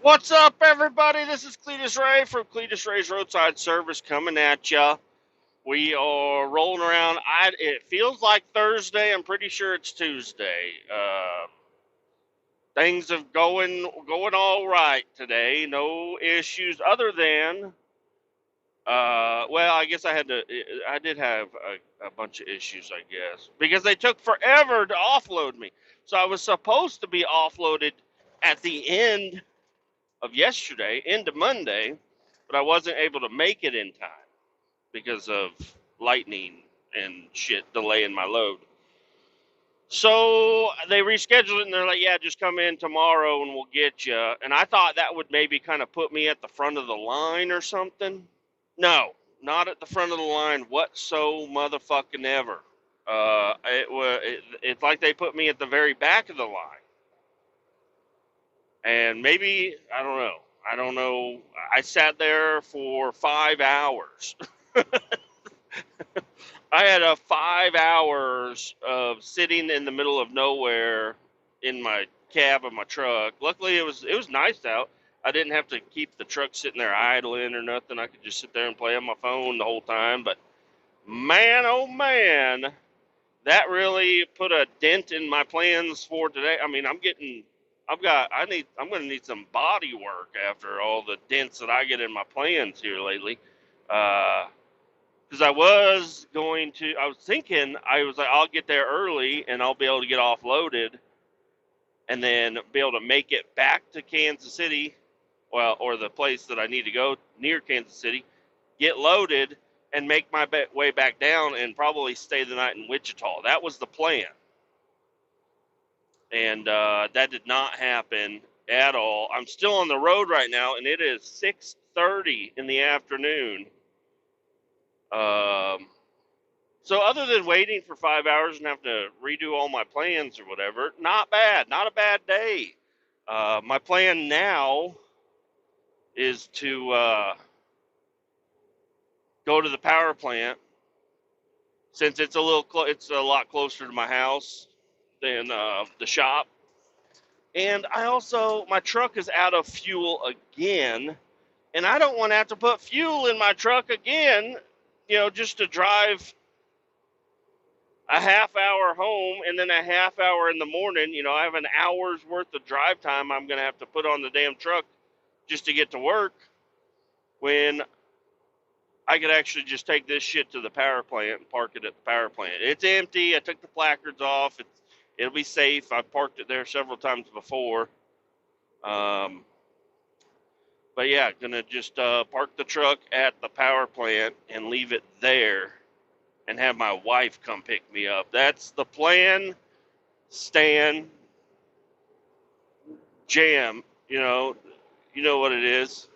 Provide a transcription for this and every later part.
What's up, everybody? This is Cletus Ray from Cletus Ray's Roadside Service coming at ya. We are rolling around. It feels like Thursday. I'm pretty sure it's Tuesday. Things have going all right today. No issues other than well, I guess I did have a bunch of issues, I guess, because they took forever to offload me. So I was supposed to be offloaded at the end of yesterday into Monday, but I wasn't able to make it in time because of lightning and shit delaying my load. So they rescheduled it and they're like, yeah, just come in tomorrow and we'll get you. And I thought that would maybe kind of put me at the front of the line or something. No, not at the front of the line whatso motherfucking ever. It's like they put me at the very back of the line. And maybe I don't know. I sat there for 5 hours. I had a 5 hours of sitting in the middle of nowhere in my cab of my truck. Luckily, it was nice out. I didn't have to keep the truck sitting there idling or nothing. I could just sit there and play on my phone the whole time. But man, oh man, that really put a dent in my plans for today. I mean, I'm going to need some body work after all the dents that I get in my plans here lately. Because I was thinking, I'll get there early and I'll be able to get offloaded and then be able to make it back to Kansas City, well, or the place that I need to go near Kansas City, get loaded and make my way back down and probably stay the night in Wichita. That was the plan. And that did not happen at all. I'm still on the road right now, and it is 6:30 in the afternoon. Um, so other than waiting for 5 hours and having to redo all my plans or whatever, not bad, not a bad day. My plan now is to go to the power plant since it's a lot closer to my house than the shop. And my truck is out of fuel again, and I don't want to have to put fuel in my truck again, just to drive a half hour home and then a half hour in the morning. I have an hour's worth of drive time I'm going to have to put on the damn truck just to get to work when I could actually just take this shit to the power plant and park it at the power plant. It's empty. I took the placards off. It'll be safe. I've parked it there several times before. Um, but yeah, gonna just park the truck at the power plant and leave it there and have my wife come pick me up. That's the plan. Stan, Jam, you know what it is.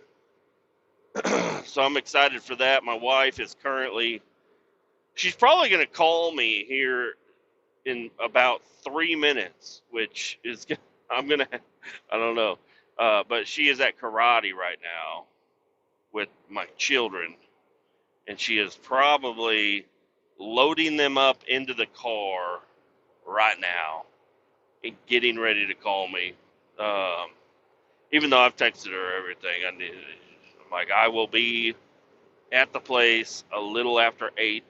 So I'm excited for that. My wife is she's probably going to call me here in about 3 minutes, which is, I'm going to, I don't know. But she is at karate right now with my children, and she is probably loading them up into the car right now and getting ready to call me. Even though I've texted her everything, I'm like, I will be at the place a little after 8,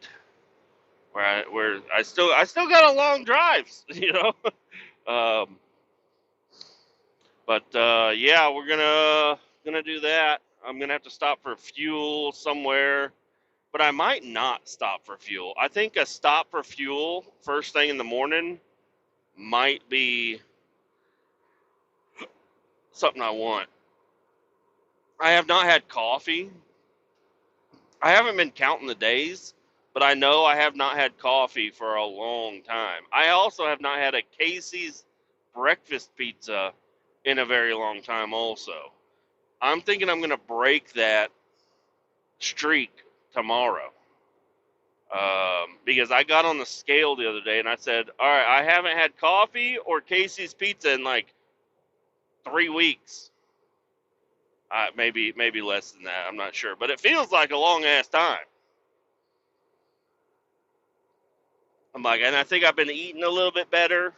where I still got a long drive, um, but yeah, we're gonna do that. I'm gonna have to stop for fuel somewhere, but I might not stop for fuel. I think a stop for fuel first thing in the morning might be something I want. I have not had coffee. I haven't been counting the days, but I know I have not had coffee for a long time. I also have not had a Casey's breakfast pizza in a very long time also. I'm thinking I'm going to break that streak tomorrow. Because I got on the scale the other day and I said, all right, I haven't had coffee or Casey's pizza in like 3 weeks. Maybe less than that. I'm not sure, but it feels like a long ass time. I'm like, and I think I've been eating a little bit better.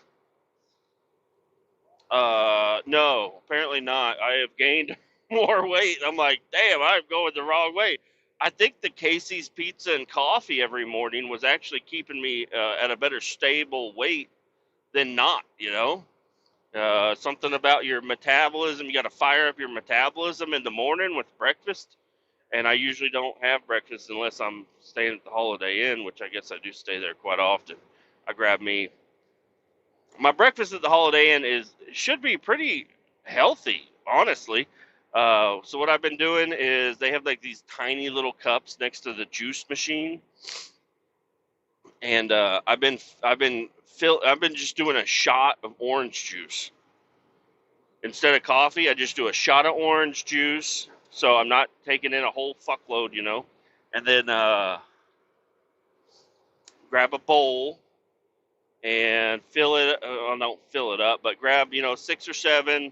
No, apparently not. I have gained more weight. I'm like, damn, I'm going the wrong way. I think the Casey's pizza and coffee every morning was actually keeping me at a better stable weight than not, you know? Something about your metabolism. You got to fire up your metabolism in the morning with breakfast. And I usually don't have breakfast unless I'm staying at the Holiday Inn, which I guess I do stay there quite often. I grab me my breakfast at the Holiday Inn should be pretty healthy, honestly. So what I've been doing is they have like these tiny little cups next to the juice machine, and I've been just doing a shot of orange juice instead of coffee. I just do a shot of orange juice, so I'm not taking in a whole fuckload, you know, and then grab a bowl and don't fill it up, but grab, you know, 6 or 7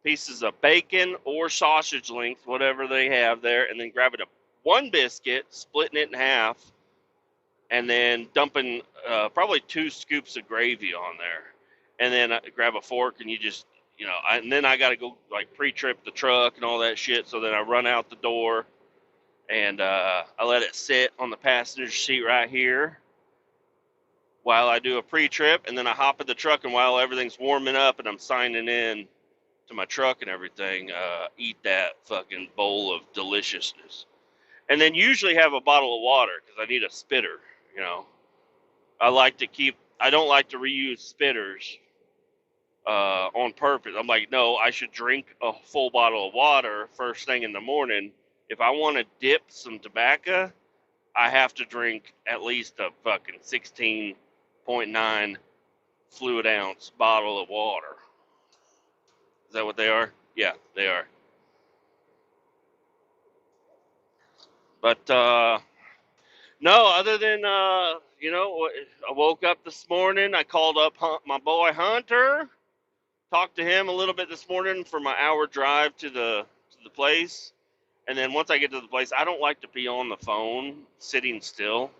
pieces of bacon or sausage length, whatever they have there, and then grabbing one biscuit, splitting it in half, and then dumping probably 2 scoops of gravy on there, and then grab a fork and you just, you know, and then I got to go like pre-trip the truck and all that shit. So then I run out the door and I let it sit on the passenger seat right here while I do a pre-trip, and then I hop in the truck, and while everything's warming up and I'm signing in to my truck and everything, eat that fucking bowl of deliciousness. And then usually have a bottle of water because I need a spitter, you know. I don't like to reuse spitters on purpose. I'm like, no, I should drink a full bottle of water first thing in the morning. If I want to dip some tobacco, I have to drink at least a fucking 16.9 fluid ounce bottle of water. Is that what they are? Yeah, they are. But no, other than you know, I woke up this morning. I called up my boy Hunter, talked to him a little bit this morning for my hour drive to the place. And then once I get to the place, I don't like to be on the phone sitting still.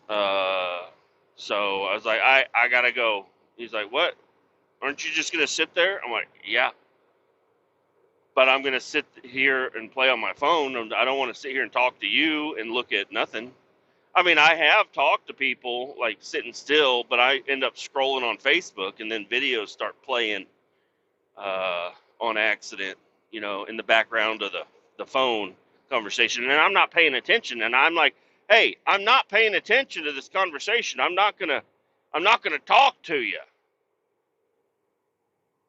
Uh, so I was like, I gotta go. He's like, what? Aren't you just gonna sit there? I'm like, yeah, but I'm gonna sit here and play on my phone. I don't want to sit here and talk to you and look at nothing. I mean, I have talked to people like sitting still, but I end up scrolling on Facebook and then videos start playing on accident, you know, in the background of the phone conversation. And I'm not paying attention. And I'm like, hey, I'm not paying attention to this conversation. I'm not gonna talk to you.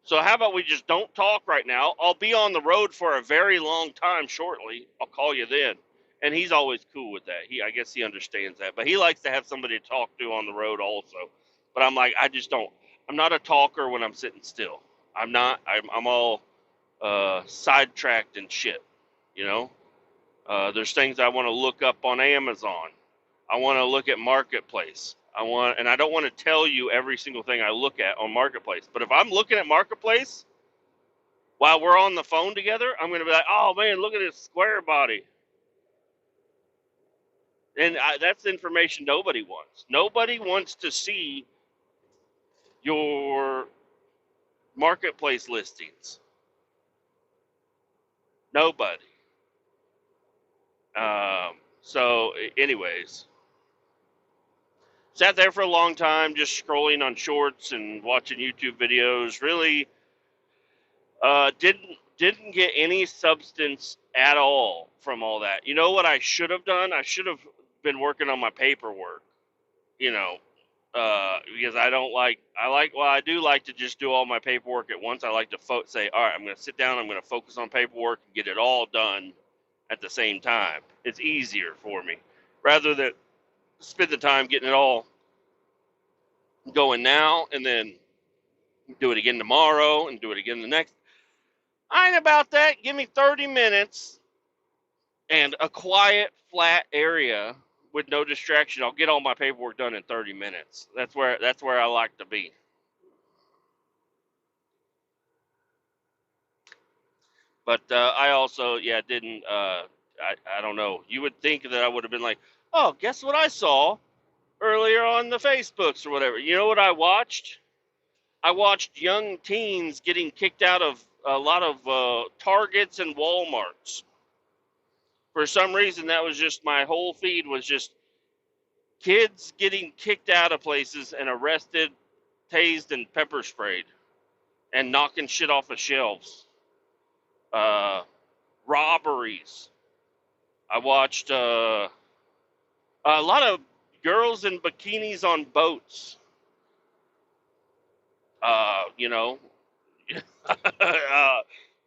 So how about we just don't talk right now? I'll be on the road for a very long time shortly. I'll call you then. And he's always cool with that. I guess he understands that. But he likes to have somebody to talk to on the road also. But I'm like, I just don't. I'm not a talker when I'm sitting still. I'm not. I'm all sidetracked and shit. You know. There's things I want to look up on Amazon. I want to look at Marketplace. And I don't want to tell you every single thing I look at on Marketplace. But if I'm looking at Marketplace while we're on the phone together, I'm going to be like, oh man, look at this square body. And that's information nobody wants. Nobody wants to see your Marketplace listings. Nobody. Anyways, sat there for a long time just scrolling on shorts and watching YouTube videos. Really didn't get any substance at all from all that. You know what I should have done? I should have been working on my paperwork. You know, because I do like to just do all my paperwork at once. I like to say, all right, I'm going to sit down. I'm going to focus on paperwork and get it all done at the same time. It's easier for me rather than spend the time getting it all going now and then do it again tomorrow and do it again the next. I ain't about that. Give me 30 minutes and a quiet, flat area with no distraction. I'll get all my paperwork done in 30 minutes. That's where I like to be. But I also, didn't. I don't know. You would think that I would have been like, oh, guess what I saw earlier on the Facebooks or whatever. You know what I watched? I watched young teens getting kicked out of a lot of Targets and Walmarts. For some reason, that was just my whole feed was just kids getting kicked out of places and arrested, tased, and pepper sprayed, and knocking shit off of shelves. Robberies. I watched a lot of girls in bikinis on boats. You know,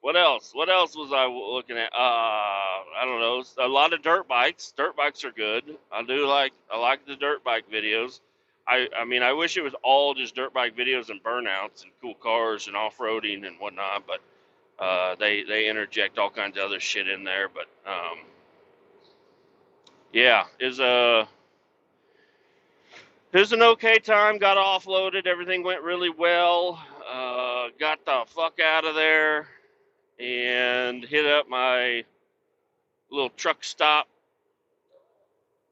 what else? What else was I looking at? I don't know. A lot of dirt bikes. Dirt bikes are good. I like the dirt bike videos. I mean, I wish it was all just dirt bike videos and burnouts and cool cars and off roading and whatnot. But they interject all kinds of other shit in there. But yeah, it was an okay time. Got offloaded. Everything went really well. Got the fuck out of there and hit up my little truck stop.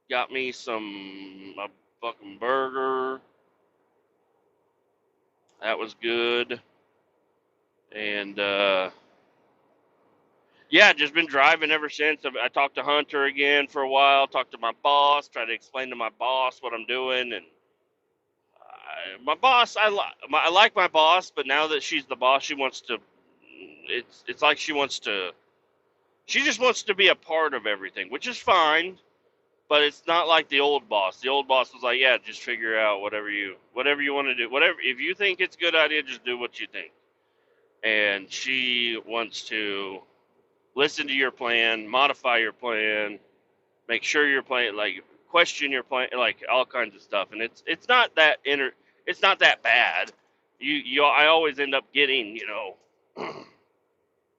Got me a fucking burger. That was good. And yeah, just been driving ever since. I talked to Hunter again for a while. Talked to my boss. Tried to explain to my boss what I'm doing. And my boss, I like my boss, but now that she's the boss, she wants to. It's like she just wants to be a part of everything, which is fine. But it's not like the old boss. The old boss was like, yeah, just figure out whatever you want to do. Whatever, if you think it's a good idea, just do what you think. And she wants to listen to your plan, modify your plan, make sure your plan, like question your plan, like all kinds of stuff. And it's not that it's not that bad. I always end up getting,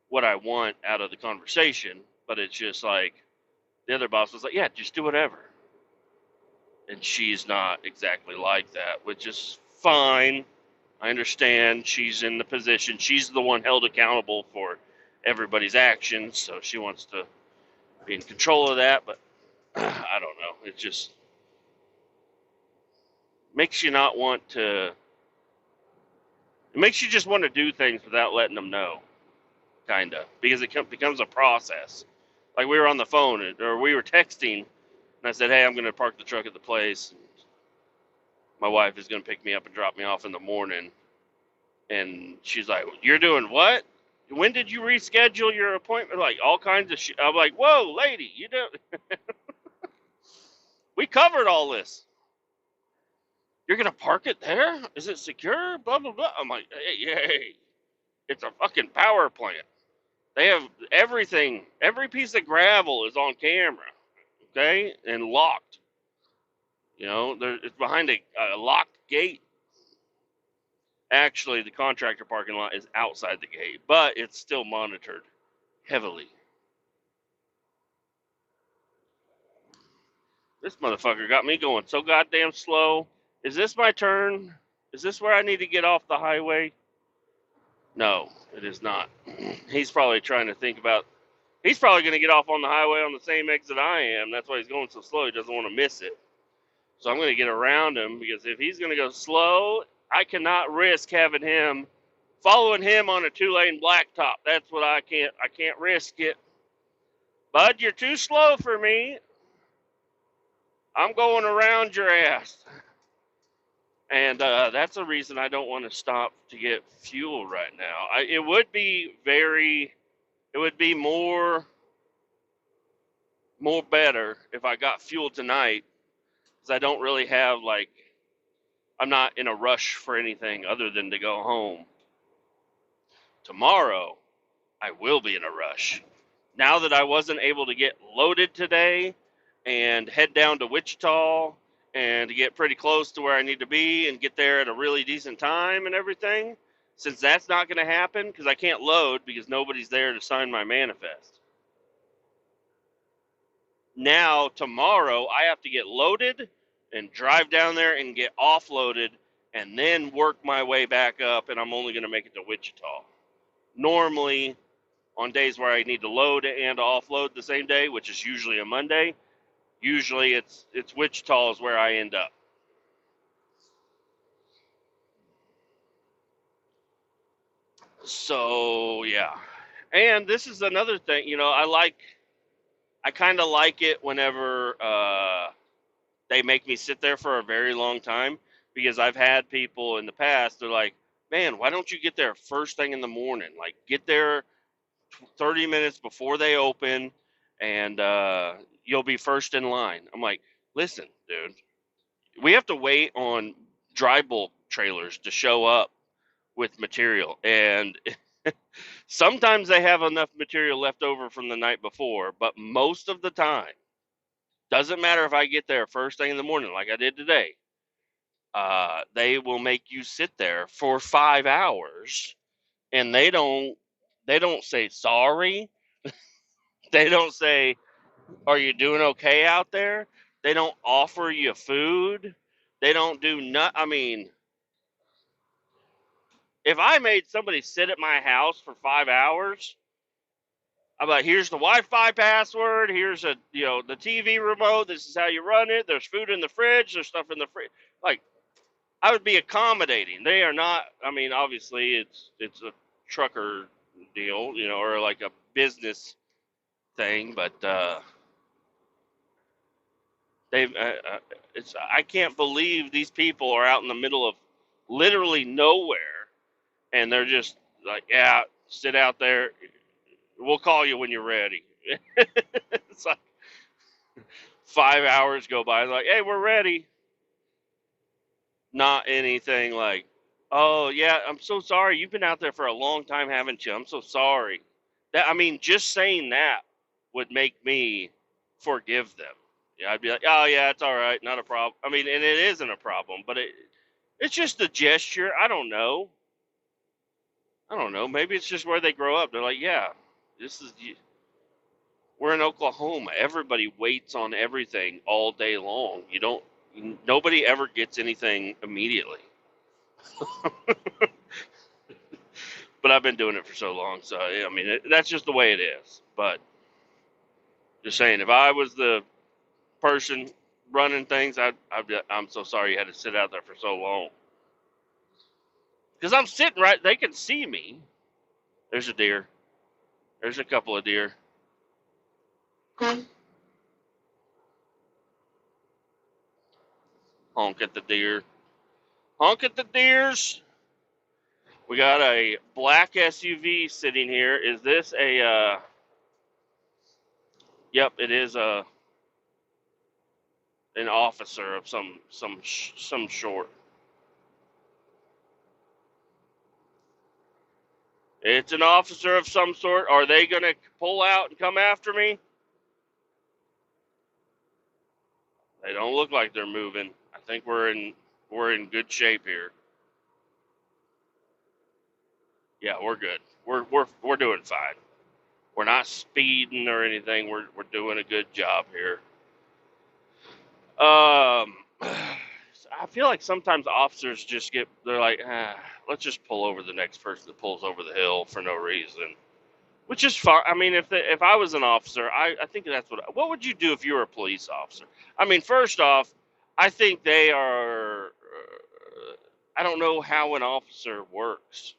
what I want out of the conversation, but it's just like the other boss was like, yeah, just do whatever. And she's not exactly like that, which is fine. I understand she's in the position. She's the one held accountable for everybody's actions, so she wants to be in control of that, but I don't know. It just makes you not want to. It makes you just want to do things without letting them know, kind of, because it becomes a process. Like we were on the phone, or we were texting, and I said, hey, I'm going to park the truck at the place. My wife is going to pick me up and drop me off in the morning. And she's like, you're doing what? When did you reschedule your appointment? Like all kinds of shit. I'm like, whoa, lady, you don't. We covered all this. You're going to park it there? Is it secure? Blah, blah, blah. I'm like, hey, it's a fucking power plant. They have everything. Every piece of gravel is on camera, okay, and locked. It's behind a locked gate. Actually, the contractor parking lot is outside the gate, but it's still monitored heavily. This motherfucker got me going so goddamn slow. Is this my turn? Is this where I need to get off the highway? No, it is not. He's probably trying to think about. He's probably going to get off on the highway on the same exit I am. That's why he's going so slow. He doesn't want to miss it. So I'm going to get around him because if he's going to go slow, I cannot risk following him on a 2-lane blacktop. That's what I can't risk it. Bud, you're too slow for me. I'm going around your ass. And that's a reason I don't want to stop to get fuel right now. It would be more better if I got fuel tonight, because I don't really have, I'm not in a rush for anything other than to go home. Tomorrow, I will be in a rush. Now that I wasn't able to get loaded today and head down to Wichita and to get pretty close to where I need to be and get there at a really decent time and everything, since that's not going to happen because I can't load because nobody's there to sign my manifest. Now, tomorrow, I have to get loaded and drive down there and get offloaded and then work my way back up, and I'm only going to make it to Wichita. Normally, on days where I need to load and offload the same day, which is usually a Monday, usually it's Wichita is where I end up. So yeah, and this is another thing. I kind of like it whenever they make me sit there for a very long time, because I've had people in the past. They're like, "Man, why don't you get there first thing in the morning? Like, get there 30 minutes before they open, and you'll be first in line." I'm like, "Listen, dude, we have to wait on dry bulk trailers to show up with material, and sometimes they have enough material left over from the night before, but most of the time, doesn't matter if I get there first thing in the morning like I did today, they will make you sit there for 5 hours, and they don't say sorry. They don't say, are you doing okay out there? They don't offer you food. They don't do not. I mean, if I made somebody sit at my house for 5 hours, I'm like, here's the Wi-Fi password. Here's the TV remote. This is how you run it. There's food in the fridge. There's stuff in the fridge. Like, I would be accommodating. They are not. I mean, obviously, it's a trucker deal, or like a business thing. But they've. It's. I can't believe these people are out in the middle of literally nowhere, and they're just like, yeah, sit out there. We'll call you when you're ready. It's like 5 hours go by. It's like, hey, we're ready. Not anything like, oh yeah, I'm so sorry. You've been out there for a long time, haven't you? I'm so sorry. That, I mean, just saying that would make me forgive them. Yeah, I'd be like, oh yeah, it's all right, not a problem. I mean, and it isn't a problem, but it's just a gesture. I don't know. I don't know. Maybe it's just where they grow up. They're like, yeah, this is. We're in Oklahoma. Everybody waits on everything all day long. Nobody ever gets anything immediately. But I've been doing it for so long, so I mean, that's just the way it is. But just saying, if I was the person running things, I'm so sorry you had to sit out there for so long. Because I'm sitting right, they can see me. There's a deer. There's a couple of deer. Honk at the deer. Honk at the deers. We got a black SUV sitting here. Is this a? Yep, it is an officer of some sort. It's an officer of some sort. Are they gonna pull out and come after me? They don't look like they're moving. I think we're in good shape here. Yeah, we're good. We're doing fine. We're not speeding or anything. We're doing a good job here. I feel like sometimes officers they're like, let's just pull over the next person that pulls over the hill for no reason, which is fine. I mean, if I was an officer, I think that's what would you do if you were a police officer? I mean, first off, I think they are. I don't know how an officer works.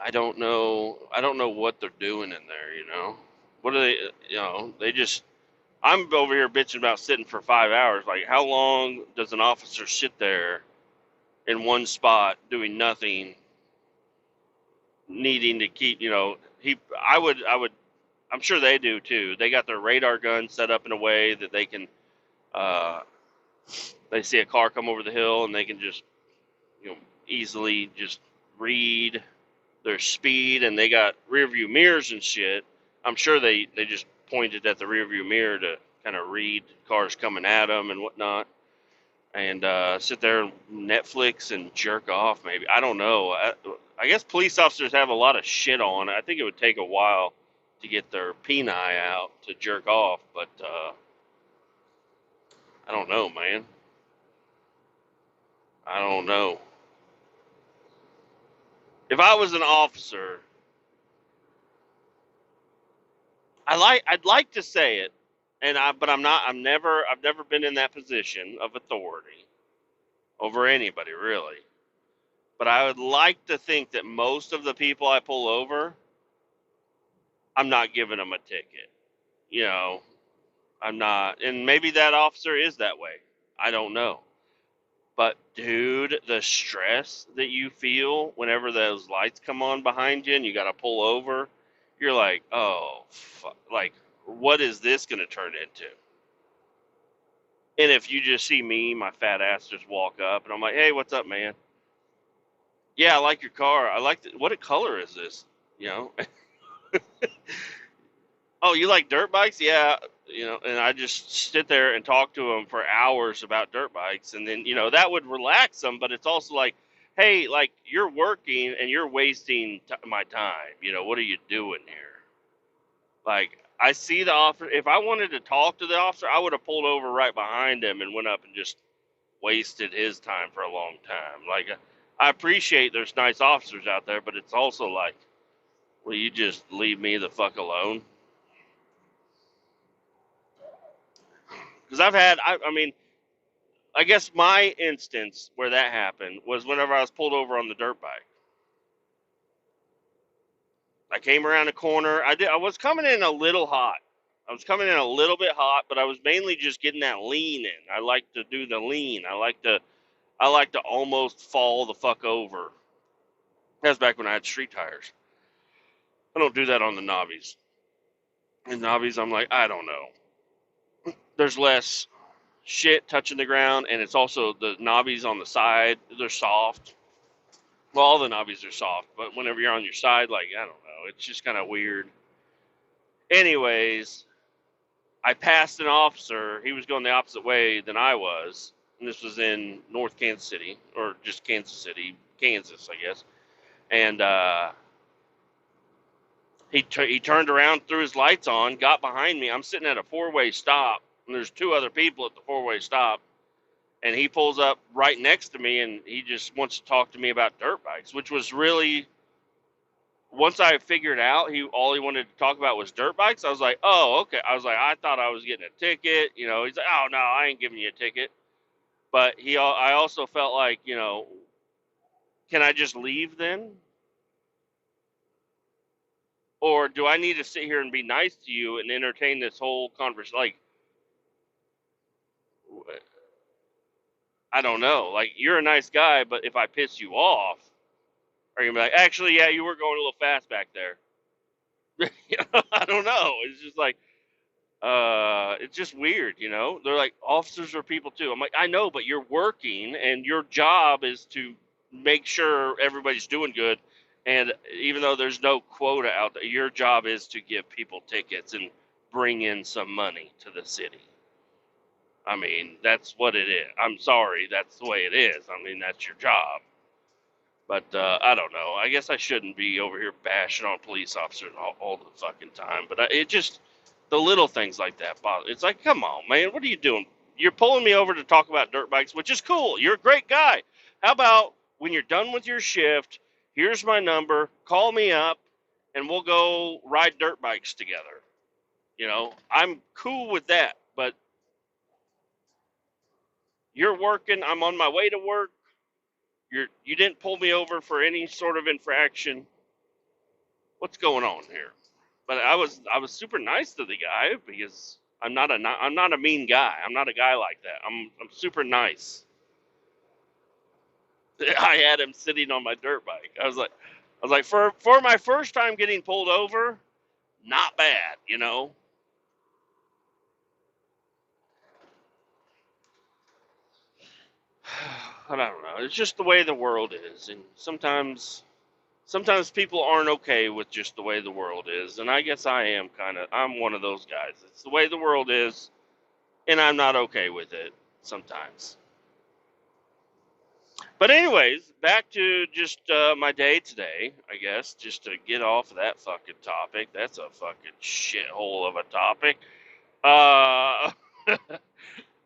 I don't know. I don't know what they're doing in there. What are they? They just. I'm over here bitching about sitting for 5 hours. Like, how long does an officer sit there in one spot doing nothing, needing to keep? I'm sure they do too. They got their radar gun set up in a way that they can. Uh, they see a car come over the hill and they can just, easily just read their speed, and they got rear view mirrors and shit. I'm sure they just pointed at the rear view mirror to kind of read cars coming at them and whatnot, and sit there and Netflix and jerk off. Maybe, I don't know. I guess police officers have a lot of shit on. I think it would take a while to get their peni out to jerk off, but I don't know, man. I don't know. If I was an officer, I'd like to say it, but I'm not. I've never been in that position of authority over anybody, really. But I would like to think that most of the people I pull over, I'm not giving them a ticket. You know, I'm not. And maybe that officer is that way. I don't know. But dude, the stress that you feel whenever those lights come on behind you and you got to pull over, you're like, oh, fuck. Like, what is this going to turn into? And if you just see me, my fat ass just walk up and I'm like, hey, what's up, man? Yeah, I like your car. I like what color is this? You know, oh, you like dirt bikes? Yeah, you know, and I just sit there and talk to them for hours about dirt bikes, and then that would relax them, but it's also like, hey, like you're working and you're wasting my time. What are you doing here? Like I see the officer. If I wanted to talk to the officer, I would have pulled over right behind him and went up and just wasted his time for a long time. Like I appreciate there's nice officers out there, but it's also like, will you just leave me the fuck alone? Because I mean, I guess my instance where that happened was whenever I was pulled over on the dirt bike. I came around a corner. I was coming in a little hot. I was coming in a little bit hot, but I was mainly just getting that lean in. I like to do the lean. I like to almost fall the fuck over. That's back when I had street tires. I don't do that on the knobbies. And knobbies, I'm like, I don't know. There's less shit touching the ground, and it's also the knobbies on the side. They're soft. Well, all the knobbies are soft, but whenever you're on your side, like, I don't know, it's just kind of weird. Anyways, I passed an officer. He was going the opposite way than I was. And this was in North Kansas City, or just Kansas City, Kansas, I guess. And he turned around, threw his lights on, got behind me. I'm sitting at a four-way stop, and there's two other people at the four-way stop. And he pulls up right next to me, and he just wants to talk to me about dirt bikes, which was really, once I figured out all he wanted to talk about was dirt bikes. I was like, oh, okay. I was like, I thought I was getting a ticket. He's like, oh no, I ain't giving you a ticket. But I also felt like, can I just leave then? Or do I need to sit here and be nice to you and entertain this whole conversation? Like, I don't know. Like, you're a nice guy, but if I piss you off, are you gonna be like, actually, yeah, you were going a little fast back there? I don't know. It's just like, it's just weird. They're like, officers are people too. I'm like, I know, but you're working, and your job is to make sure everybody's doing good. And even though there's no quota out there, your job is to give people tickets and bring in some money to the city. I mean, that's what it is. I'm sorry, that's the way it is. I mean, that's your job. But I don't know. I guess I shouldn't be over here bashing on police officers all the fucking time. But it just, the little things like that bother. It's like, come on, man, what are you doing? You're pulling me over to talk about dirt bikes, which is cool. You're a great guy. How about when you're done with your shift, here's my number, call me up, and we'll go ride dirt bikes together. I'm cool with that. But you're working, I'm on my way to work. You didn't pull me over for any sort of infraction. What's going on here? But I was super nice to the guy because I'm not a mean guy. I'm not a guy like that. I'm super nice. I had him sitting on my dirt bike. I was like for my first time getting pulled over, not bad. I don't know. It's just the way the world is, and sometimes people aren't okay with just the way the world is, and I guess I'm one of those guys. It's the way the world is, and I'm not okay with it sometimes. But anyways, back to just my day today, I guess, just to get off of that fucking topic. That's a fucking shithole of a topic. Uh,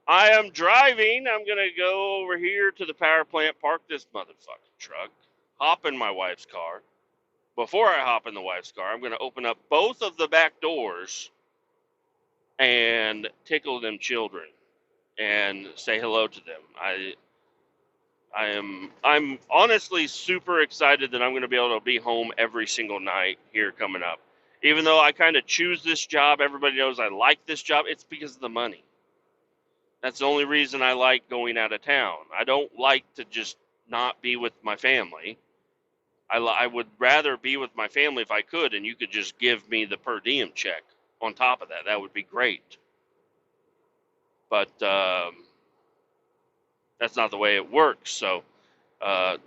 I am driving. I'm going to go over here to the power plant, park this motherfucking truck, hop in my wife's car. Before I hop in the wife's car, I'm going to open up both of the back doors and tickle them children and say hello to them. I'm honestly super excited that I'm going to be able to be home every single night here coming up. Even though I kind of choose this job, everybody knows I like this job. It's because of the money. That's the only reason I like going out of town. I don't like to just not be with my family. I would rather be with my family if I could, and you could just give me the per diem check on top of that. That would be great. But that's not the way it works. So,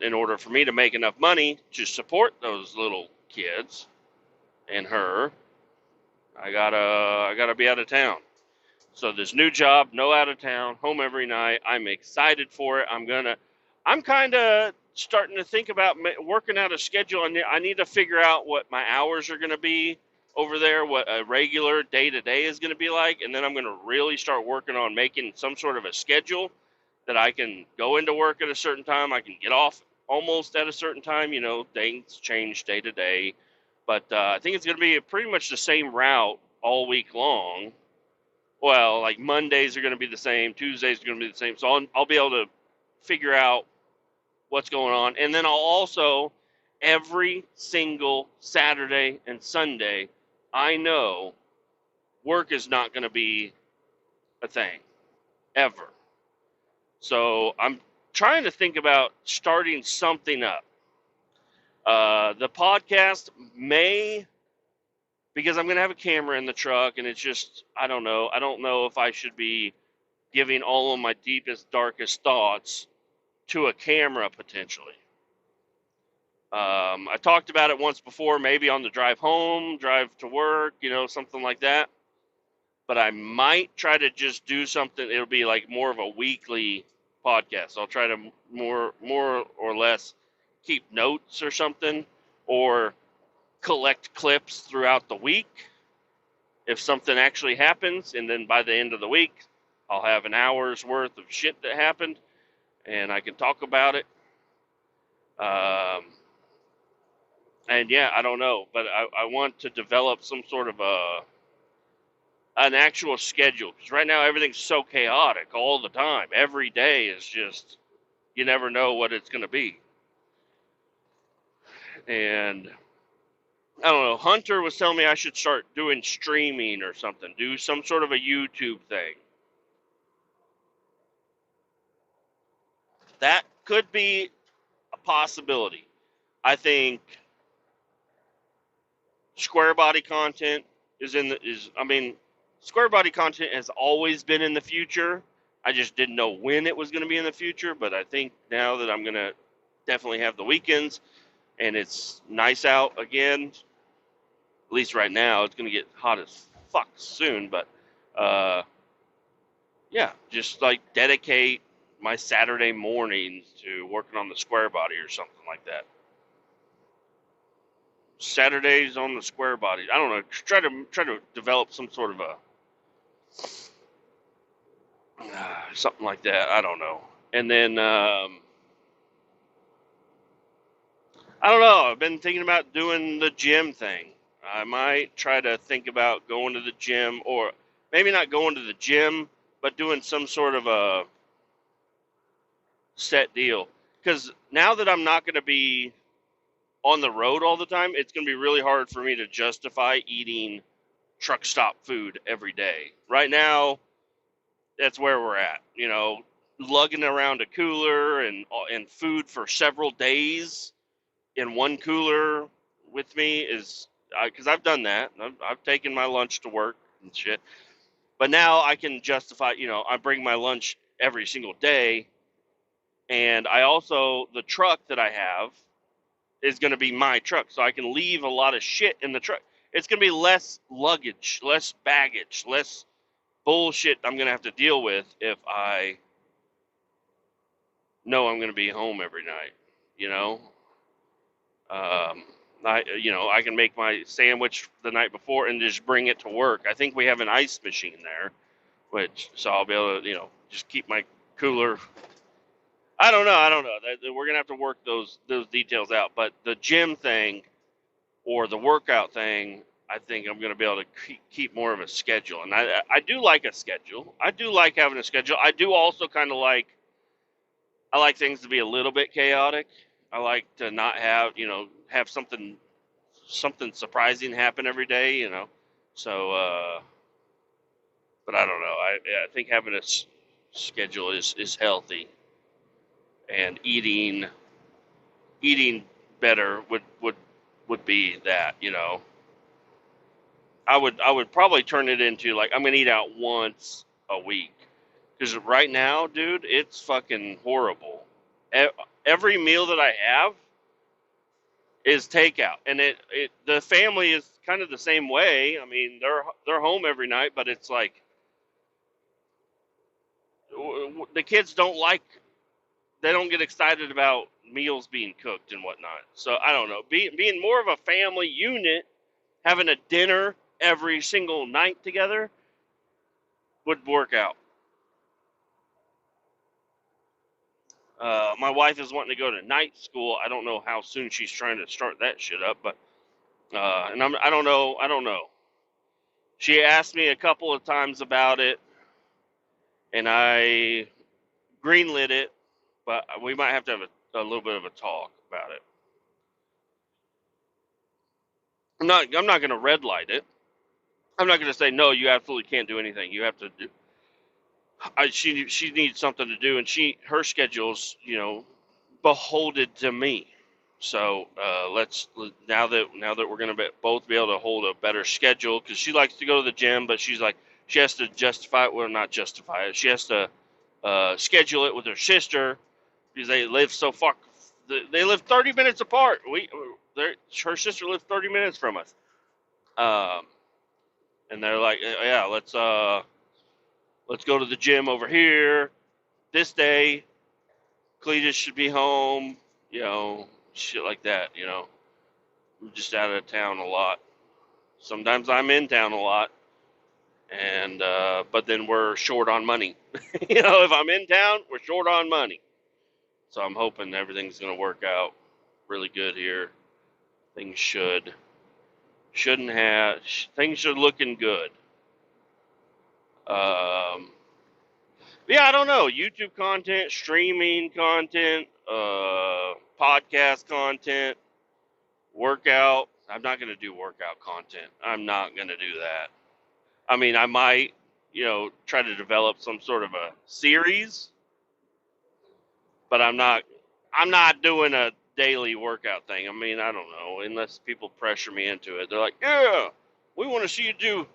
in order for me to make enough money to support those little kids and her, I gotta be out of town. So this new job, no out of town, home every night. I'm excited for it. I'm kind of starting to think about working out a schedule. I need to figure out what my hours are going to be over there, what a regular day to day is going to be like, and then I'm going to really start working on making some sort of a schedule that I can go into work at a certain time. I can get off almost at a certain time. You know, things change day to day, but I think it's going to be pretty much the same route all week long. Well, like Mondays are going to be the same, Tuesdays are going to be the same. So I'll be able to figure out what's going on. And then I'll also, every single Saturday and Sunday, I know work is not going to be a thing ever. So I'm trying to think about starting something up. The podcast may, because I'm going to have a camera in the truck, and it's just, I don't know. I don't know if I should be giving all of my deepest, darkest thoughts to a camera potentially. I talked about it once before, maybe on the drive home, drive to work, you know, something like that. But I might try to just do something. It'll be like more of a weekly podcast. I'll try to more or less keep notes or something, or collect clips throughout the week if something actually happens, and then by the end of the week, I'll have an hour's worth of shit that happened, and I can talk about it. And yeah, I don't know, but I want to develop some sort of an actual schedule, because right now everything's so chaotic all the time. Every day is just, you never know what it's going to be. And I don't know, Hunter was telling me I should start doing streaming or something, do some sort of a YouTube thing. That could be a possibility. I think square body content square body content has always been in the future. I just didn't know when it was going to be in the future, but I think now that I'm going to definitely have the weekends and it's nice out again, at least right now, it's going to get hot as fuck soon, but yeah, just like dedicate my Saturday mornings to working on the square body or something like that. Saturdays on the square body. I don't know. Try to develop some sort of a something like that. I don't know. And then I don't know. I've been thinking about doing the gym thing. I might try to think about going to the gym, or maybe not going to the gym, but doing some sort of a set deal. Because now that I'm not going to be on the road all the time, it's going to be really hard for me to justify eating truck stop food every day. Right now, that's where we're at. You know, lugging around a cooler and food for several days in one cooler with me is, because I've done that. I've taken my lunch to work and shit. But now I can justify, you know, I bring my lunch every single day. And I also, the truck that I have is going to be my truck. So I can leave a lot of shit in the truck. It's going to be less luggage, less baggage, less bullshit I'm going to have to deal with if I know I'm going to be home every night, you know? I can make my sandwich the night before and just bring it to work. I think we have an ice machine there, so I'll be able to, just keep my cooler. I don't know. We're gonna have to work those details out. But the gym thing or the workout thing, I think I'm gonna be able to keep more of a schedule. And I do like a schedule. I do like having a schedule. I do also kind of like I like things to be a little bit chaotic. I like to not have, have something surprising happen every day, So, but I don't know. I think having a schedule is healthy, and eating better would be that. I would probably turn it into like I'm gonna eat out once a week, because right now, dude, it's fucking horrible. Every meal that I have is takeout, and the family is kind of the same way. I mean, they're home every night, but it's like the kids they don't get excited about meals being cooked and whatnot. So I don't know, being more of a family unit, having a dinner every single night together would work out. My wife is wanting to go to night school. I don't know how soon she's trying to start that shit up, but and I don't know. I don't know. She asked me a couple of times about it, and I greenlit it, but we might have to have a little bit of a talk about it. I'm not going to red light it. I'm not going to say no. You absolutely can't do anything. You have to do. She needs something to do, and her schedule's beholden to me. So let's now that we're going to both be able to hold a better schedule, because she likes to go to the gym, but she's like she has to justify it. Well, not justify it. She has to schedule it with her sister, because they live so fuck. They live 30 minutes apart. Her sister lives 30 minutes from us. Um, and they're like, yeah, let's go to the gym over here this day. Kletus should be home. Shit like that. I'm just out of town a lot. Sometimes I'm in town a lot, and but then we're short on money. If I'm in town, we're short on money. So I'm hoping everything's gonna work out really good here. Things shouldn't have things are looking good. Um, yeah, I don't know. YouTube content, streaming content, podcast content, workout. I'm not gonna do workout content. I'm not gonna do that. I mean, I might, try to develop some sort of a series, but I'm not doing a daily workout thing. I mean, I don't know, unless people pressure me into it. They're like, "Yeah, we want to see you do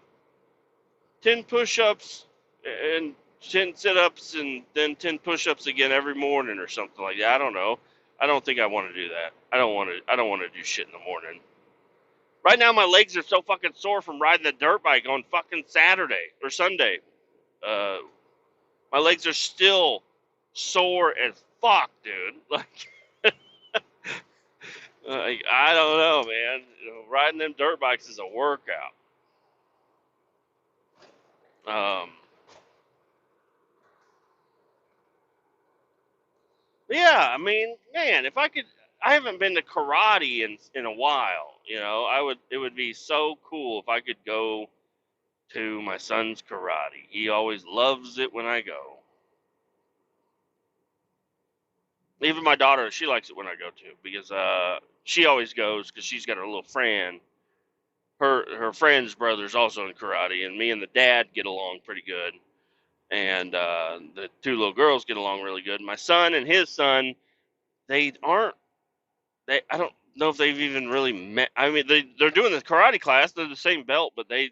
10 push-ups and 10 sit-ups and then 10 push-ups again every morning," or something like that. I don't know. I don't think I want to do that. I don't want to do shit in the morning. Right now my legs are so fucking sore from riding the dirt bike on fucking Saturday or Sunday. Uh, my legs are still sore as fuck, dude. Like, I don't know, man. Riding them dirt bikes is a workout. Um, yeah, I mean, man, if I could, I haven't been to karate in a while. It would be so cool if I could go to my son's karate. He always loves it when I go. Even my daughter, she likes it when I go too, because she always goes because she's got her little friend. Her friend's brother's also in karate, and me and the dad get along pretty good, and the two little girls get along really good. My son and his son, they aren't. I don't know if they've even really met. I mean, they're doing the karate class. They're the same belt, but I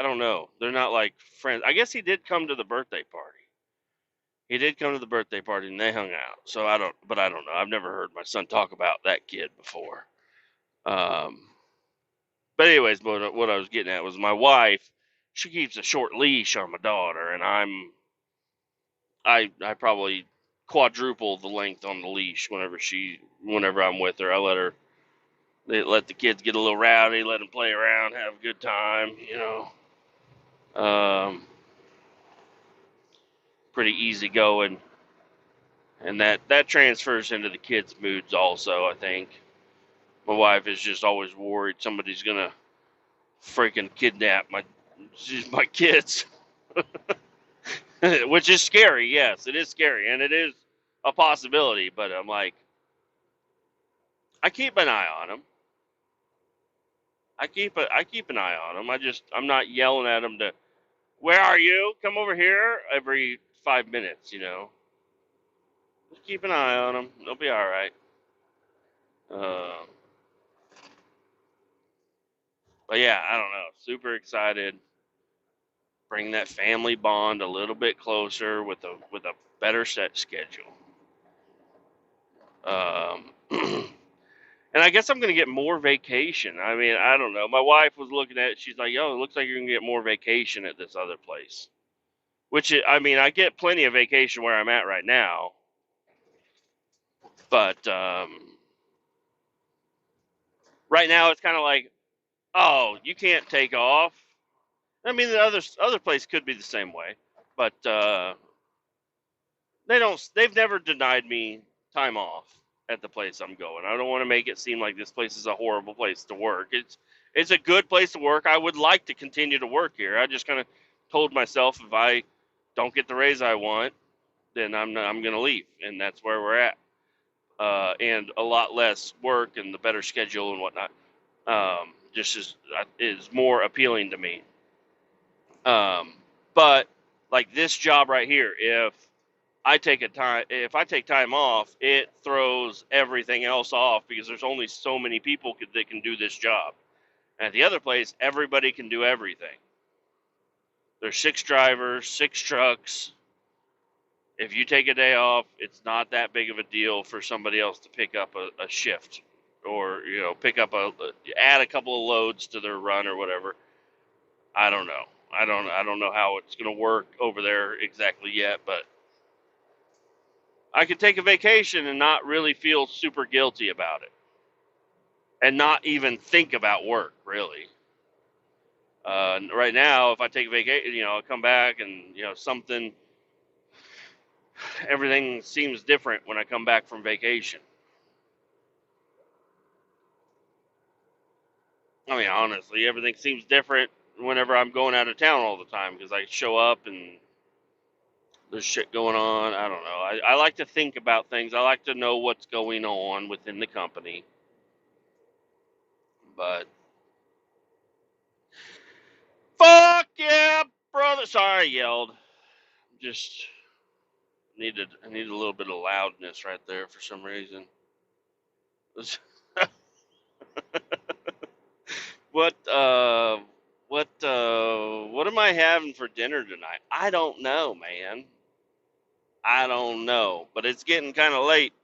don't know. They're not like friends. I guess he did come to the birthday party. He did come to the birthday party, and they hung out. So I don't know. I've never heard my son talk about that kid before. Um, but anyways, what I was getting at was my wife. She keeps a short leash on my daughter, and I probably quadruple the length on the leash whenever I'm with her. They let the kids get a little rowdy, let them play around, have a good time. Pretty easy going, and that transfers into the kids' moods also. I think my wife is just always worried somebody's gonna freaking kidnap my kids, which is scary. Yes, it is scary, and it is a possibility, but I'm like, I keep an eye on them. I keep an eye on them. I'm not yelling at them to, where are you? Come over here every 5 minutes, you know. Just keep an eye on them. They'll be all right. Uh, but yeah, I don't know. Super excited. Bring that family bond a little bit closer with a better set schedule. Um, And I guess I'm gonna get more vacation. I mean, I don't know. My wife was looking at it. She's like, "Yo, it looks like you're gonna get more vacation at this other place." I mean, I get plenty of vacation where I'm at right now, but right now it's kind of like, "Oh, you can't take off." I mean, the other place could be the same way, but they don't. They've never denied me time off at the place I'm going. I don't want to make it seem like this place is a horrible place to work. It's a good place to work. I would like to continue to work here. I just kind of told myself if I don't get the raise I want, then I'm going to leave, and that's where we're at. And a lot less work and the better schedule and whatnot. Just is more appealing to me. Um, but like this job right here, if I take time off, it throws everything else off because there's only so many people that can do this job. And at the other place, everybody can do everything. There's 6 drivers, 6 trucks. If you take a day off, it's not that big of a deal for somebody else to pick up a shift, or add a couple of loads to their run or whatever. I don't know. I don't know how it's going to work over there exactly yet, but I could take a vacation and not really feel super guilty about it, and not even think about work really. Right now, if I take a vacation, I come back and everything seems different when I come back from vacation. I mean, honestly, everything seems different whenever I'm going out of town all the time because I show up and there's shit going on. I don't know. I like to think about things. I like to know what's going on within the company. But fuck yeah, brother. Sorry, I yelled. Just I needed a little bit of loudness right there for some reason. What what am I having for dinner tonight? I don't know, man. I don't know, but it's getting kind of late.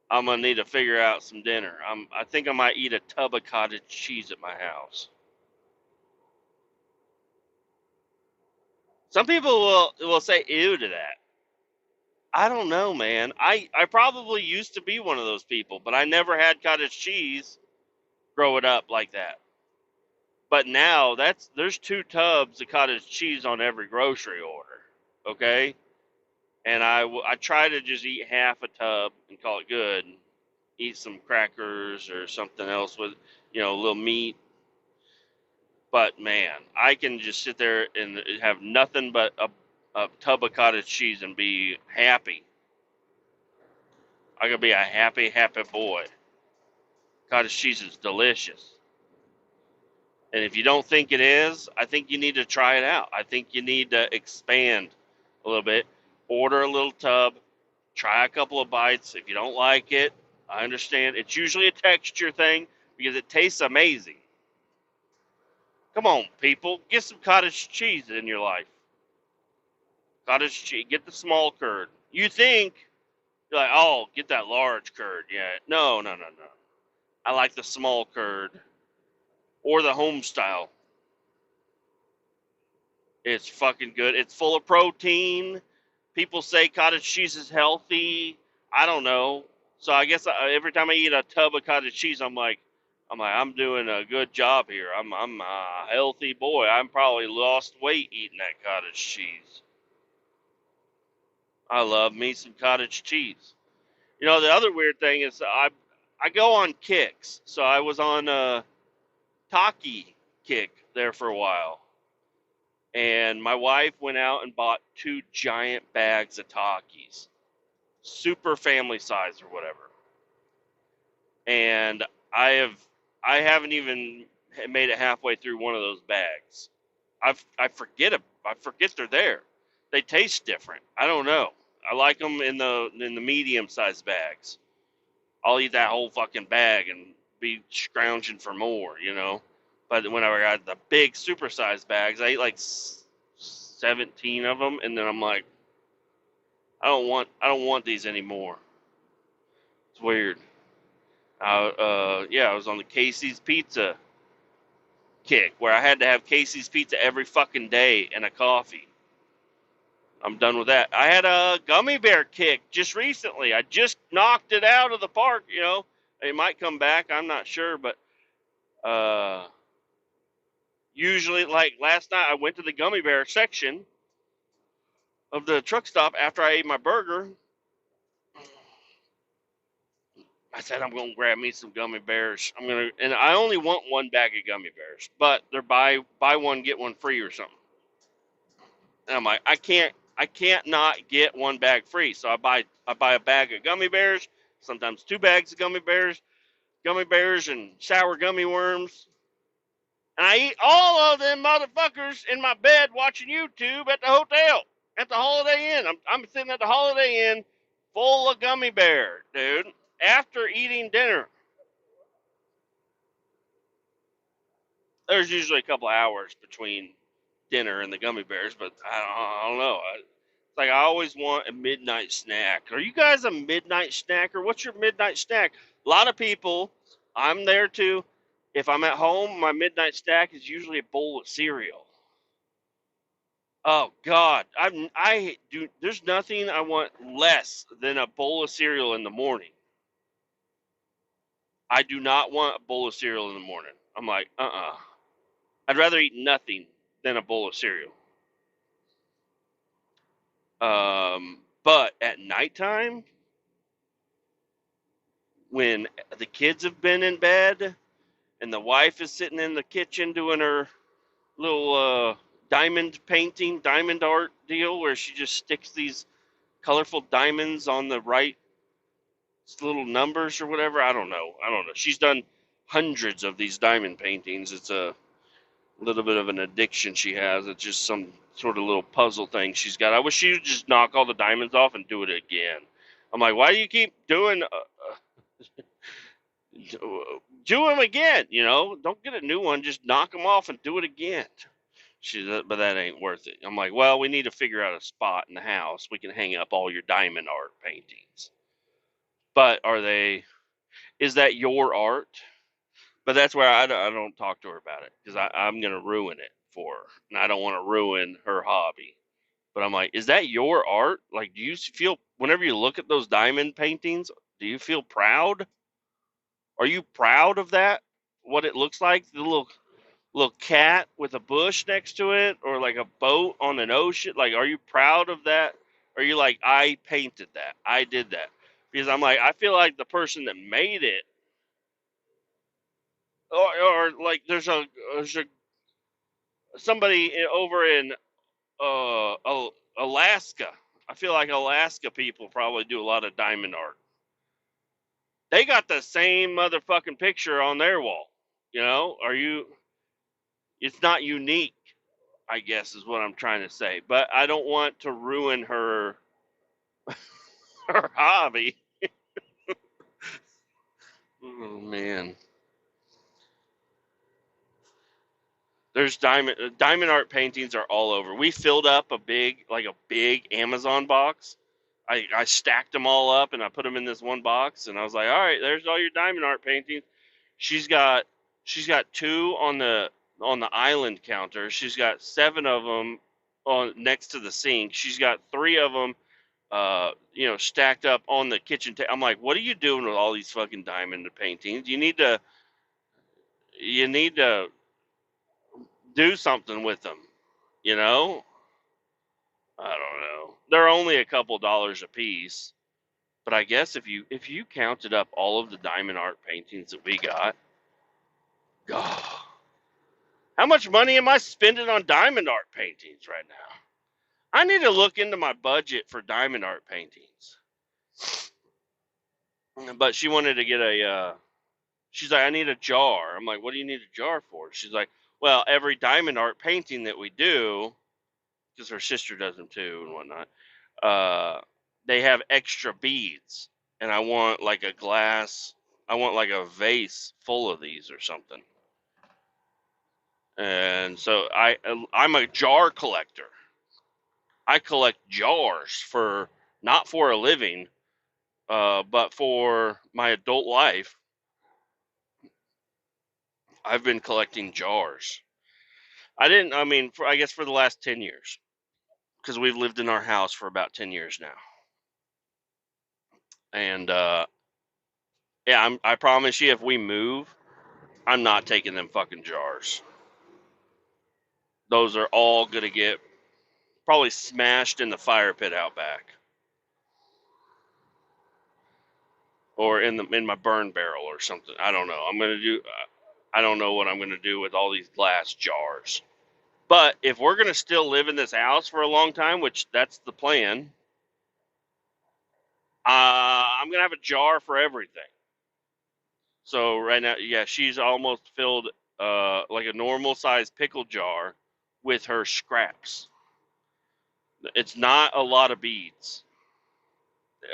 I'm gonna need to figure out some dinner. I think I might eat a tub of cottage cheese at my house. Some people will say ew to that. I don't know, man. I probably used to be one of those people, but I never had cottage cheese growing up like that. But now there's 2 tubs of cottage cheese on every grocery order. Okay, and I try to just eat half a tub and call it good. Eat some crackers or something else with a little meat. But man, I can just sit there and have nothing but a tub of cottage cheese and be happy. I could be a happy, happy boy. Cottage cheese is delicious. And if you don't think it is, I think you need to try it out. I think you need to expand a little bit. Order a little tub. Try a couple of bites. If you don't like it, I understand. It's usually a texture thing because it tastes amazing. Come on, people. Get some cottage cheese in your life. Cottage cheese. Get the small curd. You think, you're like, oh, get that large curd. Yeah. No, no, no, no. I like the small curd or the home style. It's fucking good. It's full of protein. People say cottage cheese is healthy. I don't know. So I guess every time I eat a tub of cottage cheese, I'm doing a good job here. I'm a healthy boy. I'm probably lost weight eating that cottage cheese. I love me some cottage cheese. The other weird thing is I go on kicks. So I was on a Taki kick there for a while. And my wife went out and bought 2 giant bags of Takis, super family size or whatever. And I have I haven't even made it halfway through one of those bags. I forget they're there. They taste different. I don't know. I like them in the medium sized bags. I'll eat that whole fucking bag and be scrounging for more, you know. But whenever I got the big supersized bags, I eat like 17 of them, and then I'm like, I don't want these anymore. It's weird. Yeah, I was on the Casey's Pizza kick where I had to have Casey's Pizza every fucking day and a coffee. I'm done with that. I had a gummy bear kick just recently. I just knocked it out of the park, you know. It might come back, I'm not sure, but uh usually, like last night I went to the gummy bear section of the truck stop after I ate my burger. I said I'm gonna grab me some gummy bears. And I only want 1 bag of gummy bears, but they're buy one get one free or something. And I'm like, I can't not get 1 bag free. So I buy a bag of gummy bears, sometimes 2 bags of gummy bears and sour gummy worms. And I eat all of them motherfuckers in my bed watching YouTube at the hotel, at the Holiday Inn. I'm sitting at the Holiday Inn full of gummy bear, dude, after eating dinner. There's usually a couple of hours between dinner and the gummy bears, but I don't know. It's like I always want a midnight snack. Are you guys a midnight snacker? What's your midnight snack? A lot of people, I'm there too. If I'm at home, my midnight snack is usually a bowl of cereal. Oh God, I do. There's nothing I want less than a bowl of cereal in the morning. I do not want a bowl of cereal in the morning. I'm like, I'd rather eat nothing than a bowl of cereal. But at nighttime, when the kids have been in bed and the wife is sitting in the kitchen doing her little diamond painting, diamond art deal, where she just sticks these colorful diamonds on the right little numbers or whatever. I don't know. She's done hundreds of these diamond paintings. It's a little bit of an addiction she has. It's just some sort of little puzzle thing she's got. I wish she would just knock all the diamonds off and do it again. I'm like, why do you keep doing do them again? You know, don't get a new one. Just knock them off and do it again. She's, but that ain't worth it. I'm like, well, we need to figure out a spot in the house we can hang up all your diamond art paintings. But is that your art? But that's where I don't talk to her about it because I'm going to ruin it for her. And I don't want to ruin her hobby. But I'm like, is that your art? Like, do you feel, whenever you look at those diamond paintings, do you feel proud? Are you proud of that? What it looks like? The little cat with a bush next to it, or like a boat on an ocean? Like, are you proud of that? Are you like, I painted that, I did that? Because I'm like, I feel like the person that made it, or like there's a somebody over in Alaska. I feel like Alaska people probably do a lot of diamond art. They got the same motherfucking picture on their wall. You know, it's not unique, I guess is what I'm trying to say. But I don't want to ruin her hobby. Oh man. There's diamond art paintings are all over. We filled up a big Amazon box. I stacked them all up and I put them in this one box and I was like, all right, there's all your diamond art paintings. She's got she's got 2 on the island counter. She's got 7 of them on next to the sink. She's got 3 of them, stacked up on the kitchen table. I'm like, what are you doing with all these fucking diamond paintings? You need to do something with them, you know? I don't know. They're only a couple dollars a piece, but I guess if you counted up all of the diamond art paintings that we got, God, How much money am I spending on diamond art paintings right now? I need to look into my budget for diamond art paintings. But she wanted to get she's like, I need a jar. I'm like, what do you need a jar for? She's like, well, every diamond art painting that we do, because her sister does them too and whatnot, they have extra beads. And I want like a glass, I want like a vase full of these or something. And so I'm a jar collector. I collect jars for, not for a living, but for my adult life. I've been collecting jars. I mean, I guess for the last 10 years, because we've lived in our house for about 10 years now. And yeah, I promise you, if we move, I'm not taking them fucking jars. Those are all going to get probably smashed in the fire pit out back. Or in my burn barrel or something. I don't know. I don't know what I'm going to do with all these glass jars. But if we're going to still live in this house for a long time, which that's the plan, I'm going to have a jar for everything. So right now, yeah, she's almost filled like a normal size pickle jar with her scraps. It's not a lot of beads.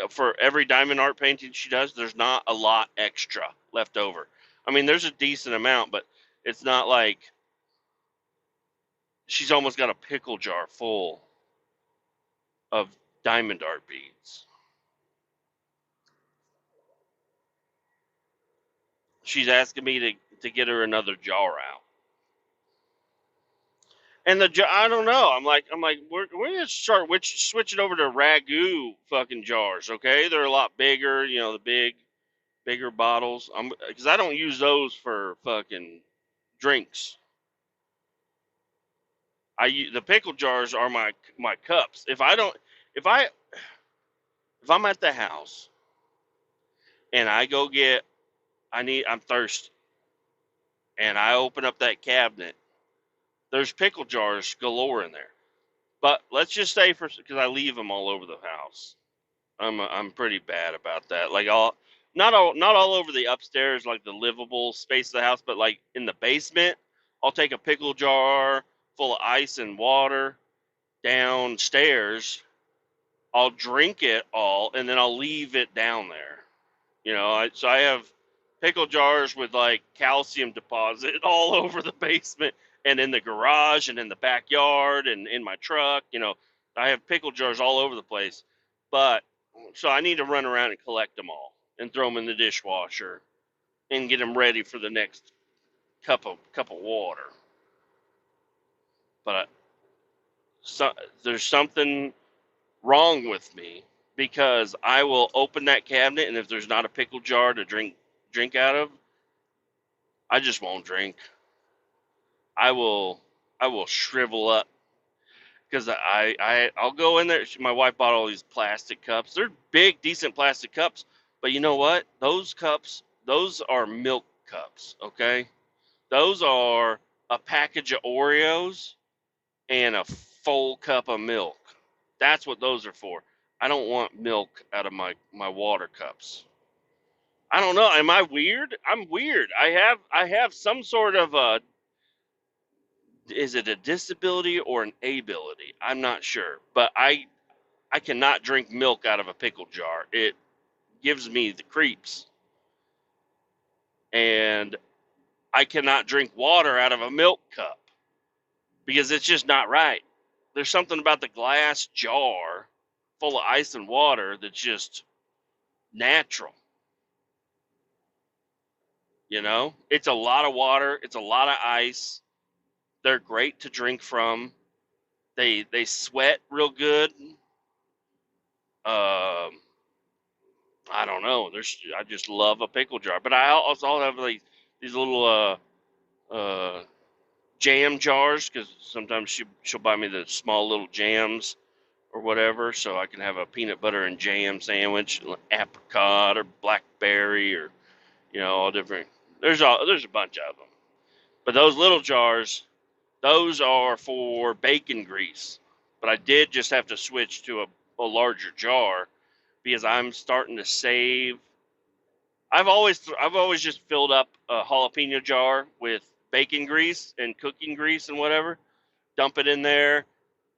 For every diamond art painting she does, there's not a lot extra left over. I mean, there's a decent amount, but it's not like she's almost got a pickle jar full of diamond art beads. She's asking me to get her another jar out. And I don't know. I'm like, we're gonna start switching over to ragu fucking jars. Okay, they're a lot bigger. You know, the bigger bottles. Because I don't use those for fucking drinks. The pickle jars are my cups. If I if I'm at the house and I go get I'm thirsty and I open up that cabinet, there's pickle jars galore in there. But let's just say because I leave them all over the house. I'm pretty bad about that. Like not all over the upstairs, like the livable space of the house, but like in the basement, I'll take a pickle jar full of ice and water downstairs. I'll drink it all and then I'll leave it down there. You know, so I have pickle jars with like calcium deposit all over the basement and in the garage and in the backyard and in my truck. You know, I have pickle jars all over the place. But so I need to run around and collect them all and throw them in the dishwasher and get them ready for the next cup of water. But so, there's something wrong with me because I will open that cabinet and if there's not a pickle jar to drink out of, I just won't drink. I will shrivel up because I'll go in there. My wife bought all these plastic cups. They're big, decent plastic cups, but you know what? Those cups, those are milk cups. Okay, those are a package of Oreos and a full cup of milk. That's what those are for. I don't want milk out of my water cups. I don't know. Am I weird? I'm weird. I have some sort of a, is it a disability or an ability? I'm not sure. But I cannot drink milk out of a pickle jar. It gives me the creeps. And I cannot drink water out of a milk cup because it's just not right. There's something about the glass jar full of ice and water that's just natural. You know, it's a lot of water, it's a lot of ice. They're great to drink from. They sweat real good. Um, I don't know. I just love a pickle jar, but I also have like these little jam jars because sometimes she'll buy me the small little jams or whatever, so I can have a peanut butter and jam sandwich, apricot or blackberry or all different. There's a bunch of them, but those little jars Those are for bacon grease. But I did just have to switch to a larger jar because I'm starting to save. I've always just filled up a jalapeno jar with bacon grease and cooking grease and whatever. Dump it in there,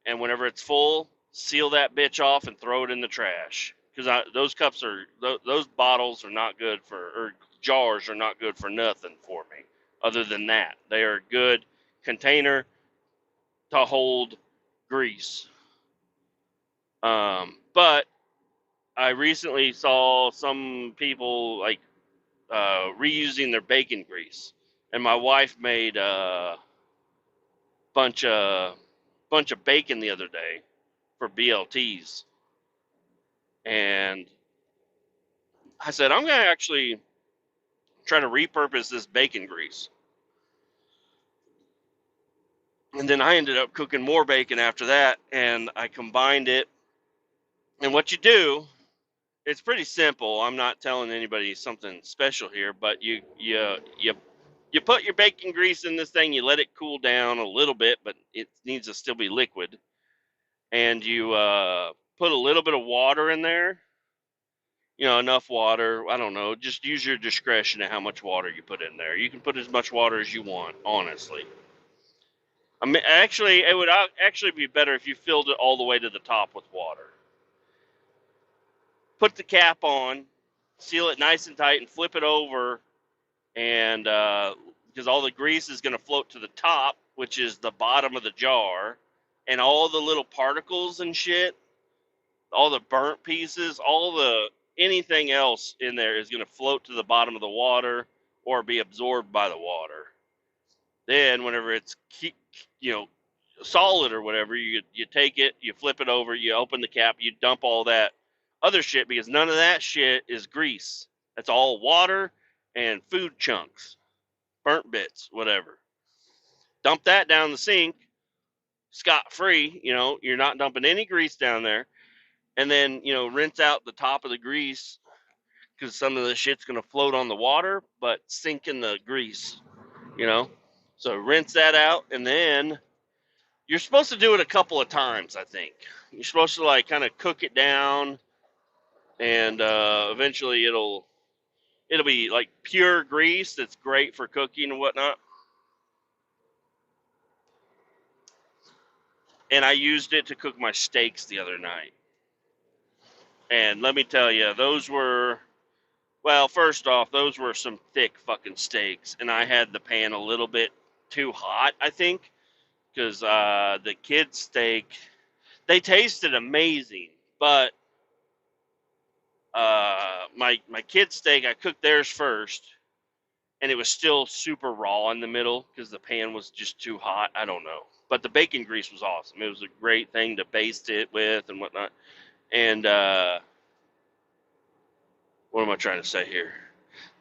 and whenever it's full, seal that bitch off and throw it in the trash. Because those cups are those bottles are not good for, or jars are not good for nothing for me. Other than that, they are a good container to hold grease. But I recently saw some people like reusing their bacon grease, and my wife made a bunch of bacon the other day for BLTs, and I said I'm gonna actually try to repurpose this bacon grease. And then I ended up cooking more bacon after that, and I combined it. And what you do, it's pretty simple. I'm not telling anybody something special here, but you put your bacon grease in this thing, you let it cool down a little bit, but it needs to still be liquid. And you put a little bit of water in there, enough water. I don't know. Just use your discretion of how much water you put in there. You can put as much water as you want, honestly. I mean, actually, it would actually be better if you filled it all the way to the top with water. Put the cap on, seal it nice and tight, and flip it over. And because all the grease is going to float to the top, which is the bottom of the jar, and all the little particles and shit, all the burnt pieces, anything else in there is going to float to the bottom of the water or be absorbed by the water. Then, whenever it's solid or whatever, you take it, you flip it over, you open the cap, you dump all that other shit because none of that shit is grease. That's all water and food chunks, burnt bits, whatever. Dump that down the sink, scot free. You're not dumping any grease down there, and then rinse out the top of the grease because some of the shit's gonna float on the water, but sink in the grease. You know, so rinse that out, and then you're supposed to do it a couple of times. I think you're supposed to like kind of cook it down, and eventually it'll be like pure grease that's great for cooking and whatnot. And I used it to cook my steaks the other night. And let me tell you, well, first off, those were some thick fucking steaks. And I had the pan a little bit too hot, I think, because the kids' steak, they tasted amazing. But my kids' steak, I cooked theirs first. And it was still super raw in the middle because the pan was just too hot. I don't know. But the bacon grease was awesome. It was a great thing to baste it with and whatnot. And what am I trying to say here?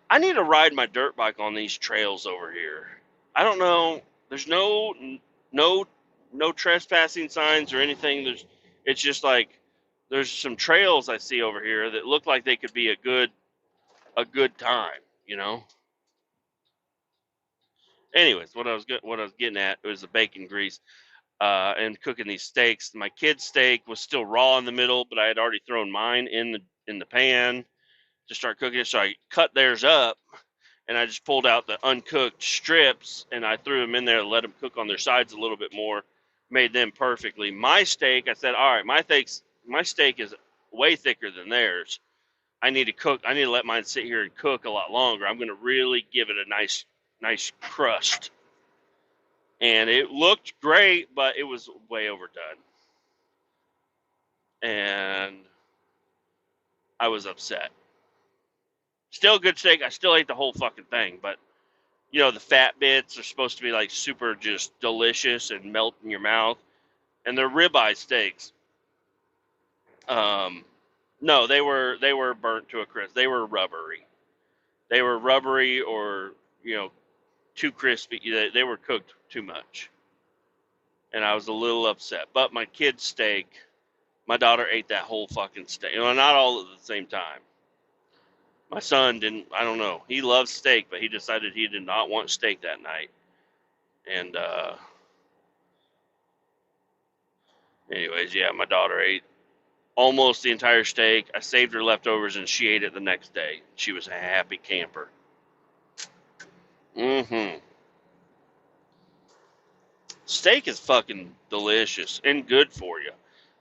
I need to ride my dirt bike on these trails over here. I don't know. There's no no trespassing signs or anything. It's just like there's some trails I see over here that look like they could be a good time, you know. Anyways, what I was getting at was the bacon grease and cooking these steaks. My kid's steak was still raw in the middle, but I had already thrown mine in the pan to start cooking it. So I cut theirs up, and I just pulled out the uncooked strips, and I threw them in there to let them cook on their sides a little bit more. Made them perfectly. My steak, I said, all right, my steak is way thicker than theirs. I need to cook. I need to let mine sit here and cook a lot longer. I'm going to really give it a nice crust. And it looked great, but it was way overdone. And I was upset. Still good steak. I still ate the whole fucking thing, but the fat bits are supposed to be like super just delicious and melt in your mouth. And they're ribeye steaks. No, they were burnt to a crisp. They were rubbery. They were rubbery or too crispy. They were cooked too much, and I was a little upset. But my kid's steak, my daughter ate that whole fucking steak. Not all at the same time. My son didn't. I don't know. He loves steak, but he decided he did not want steak that night, and Anyways, yeah, my daughter ate almost the entire steak. I saved her leftovers and she ate it the next day. She was a happy camper. Mm-hmm. Steak is fucking delicious and good for you.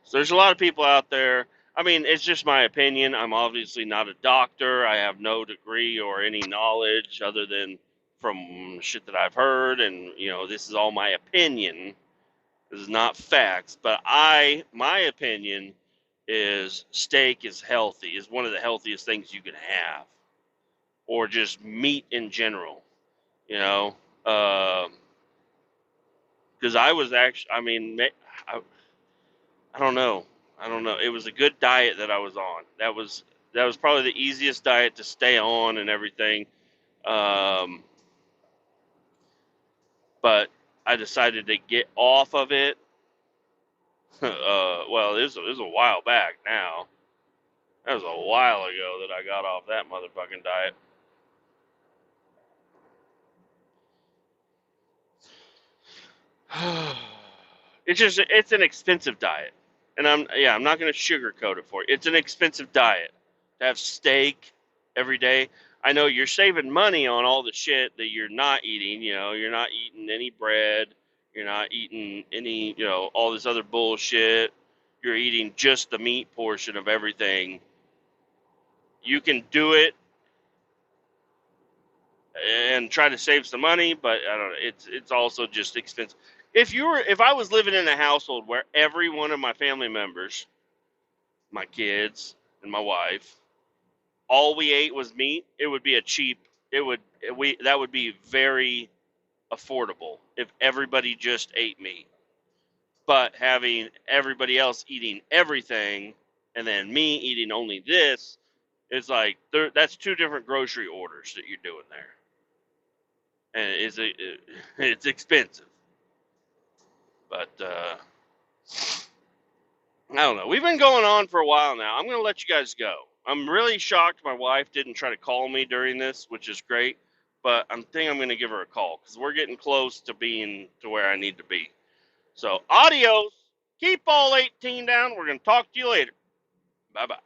So there's a lot of people out there. I mean, it's just my opinion. I'm obviously not a doctor. I have no degree or any knowledge other than from shit that I've heard, and this is all my opinion. This is not facts, but my opinion is steak is healthy. Is one of the healthiest things you can have, or just meat in general. You know, because I was actually, I mean, I, I don't know. I don't know. It was a good diet that I was on. That was probably the easiest diet to stay on and everything. Um, but I decided to get off of it. Well, it was a while back now. That was a while ago that I got off that motherfucking diet. It's an expensive diet, and I'm not gonna sugarcoat it for you. It's an expensive diet to have steak every day. I know you're saving money on all the shit that you're not eating. You're not eating any bread. You're not eating any, all this other bullshit. You're eating just the meat portion of everything. You can do it and try to save some money, but I don't know. It's also just expensive. If I was living in a household where every one of my family members, my kids and my wife, all we ate was meat, it would be a cheap. It would we that would be very affordable if everybody just ate meat. But having everybody else eating everything and then me eating only this, it's like that's two different grocery orders that you're doing there, and it's expensive. But I don't know. We've been going on for a while now. I'm going to let you guys go. I'm really shocked my wife didn't try to call me during this, which is great. But I think I'm going to give her a call because we're getting close to being to where I need to be. So, adios. Keep all 18 down. We're going to talk to you later. Bye bye.